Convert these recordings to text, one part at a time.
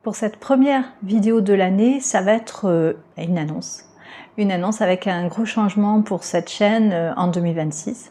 Pour cette première vidéo de l'année, ça va être une annonce. Une annonce avec un gros changement pour cette chaîne en 2026.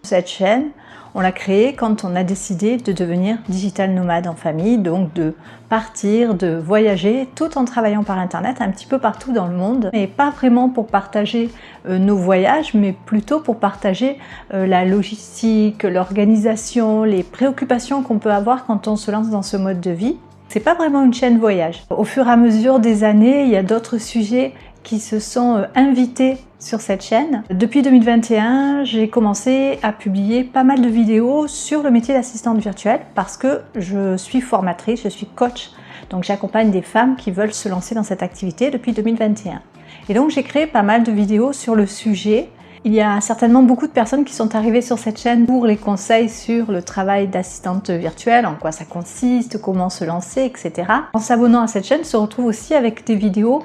Cette chaîne, on l'a créée quand on a décidé de devenir digital nomade en famille, donc de partir, de voyager, tout en travaillant par internet un petit peu partout dans le monde. Et pas vraiment pour partager nos voyages, mais plutôt pour partager la logistique, l'organisation, les préoccupations qu'on peut avoir quand on se lance dans ce mode de vie. C'est pas vraiment une chaîne voyage. Au fur et à mesure des années, il y a d'autres sujets qui se sont invités sur cette chaîne. Depuis 2021, j'ai commencé à publier pas mal de vidéos sur le métier d'assistante virtuelle parce que je suis formatrice, je suis coach, donc j'accompagne des femmes qui veulent se lancer dans cette activité depuis 2021. Et donc j'ai créé pas mal de vidéos sur le sujet. Il y a certainement beaucoup de personnes qui sont arrivées sur cette chaîne pour les conseils sur le travail d'assistante virtuelle, en quoi ça consiste, comment se lancer, etc. En s'abonnant à cette chaîne, se retrouve aussi avec des vidéos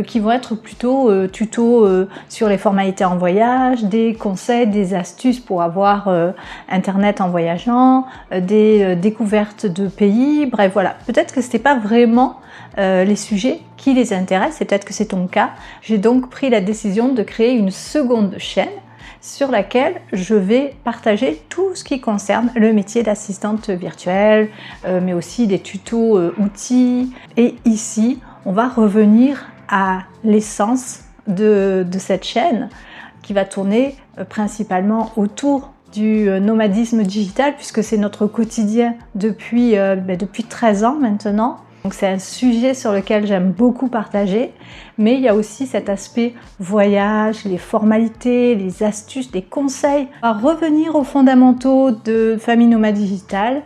qui vont être plutôt tutos sur les formalités en voyage, des conseils, des astuces pour avoir internet en voyageant, des découvertes de pays, bref voilà. Peut-être que c'était pas vraiment les sujets qui les intéressent, et peut-être que c'est ton cas. J'ai donc pris la décision de créer une seconde chaîne sur laquelle je vais partager tout ce qui concerne le métier d'assistante virtuelle, mais aussi des tutos outils. Et ici, on va revenir à l'essence de cette chaîne qui va tourner principalement autour du nomadisme digital, puisque c'est notre quotidien depuis 13 ans maintenant. Donc c'est un sujet sur lequel j'aime beaucoup partager, mais il y a aussi cet aspect voyage, les formalités, les astuces, les conseils. On va revenir aux fondamentaux de Famille Nomade Digitale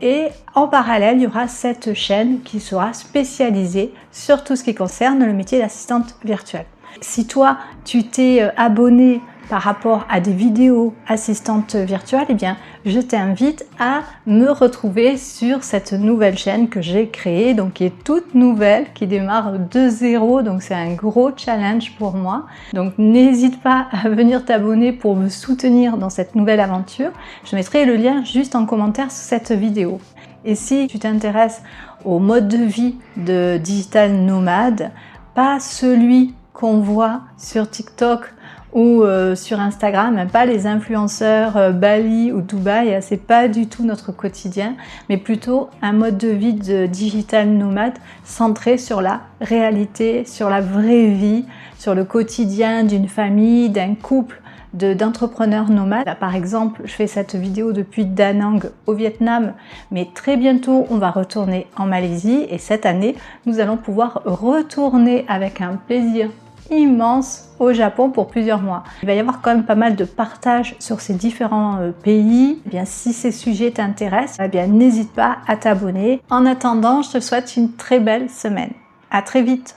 et en parallèle, il y aura cette chaîne qui sera spécialisée sur tout ce qui concerne le métier d'assistante virtuelle. Si toi, tu t'es abonné par rapport à des vidéos assistantes virtuelles, eh bien, je t'invite à me retrouver sur cette nouvelle chaîne que j'ai créée, donc qui est toute nouvelle, qui démarre de zéro, donc c'est un gros challenge pour moi. Donc n'hésite pas à venir t'abonner pour me soutenir dans cette nouvelle aventure. Je mettrai le lien juste en commentaire sous cette vidéo. Et si tu t'intéresses au mode de vie de digital nomade, pas celui qu'on voit sur TikTok ou sur Instagram, pas les influenceurs Bali ou Dubaï, c'est pas du tout notre quotidien, mais plutôt un mode de vie de digital nomade centré sur la réalité, sur la vraie vie, sur le quotidien d'une famille, d'un couple, d'entrepreneurs nomades. Là, par exemple, je fais cette vidéo depuis Da Nang au Vietnam, mais très bientôt on va retourner en Malaisie et cette année nous allons pouvoir retourner avec un plaisir immense au Japon pour plusieurs mois. Il va y avoir quand même pas mal de partage sur ces différents pays. Eh bien, si ces sujets t'intéressent, eh bien, n'hésite pas à t'abonner. En attendant, je te souhaite une très belle semaine. À très vite.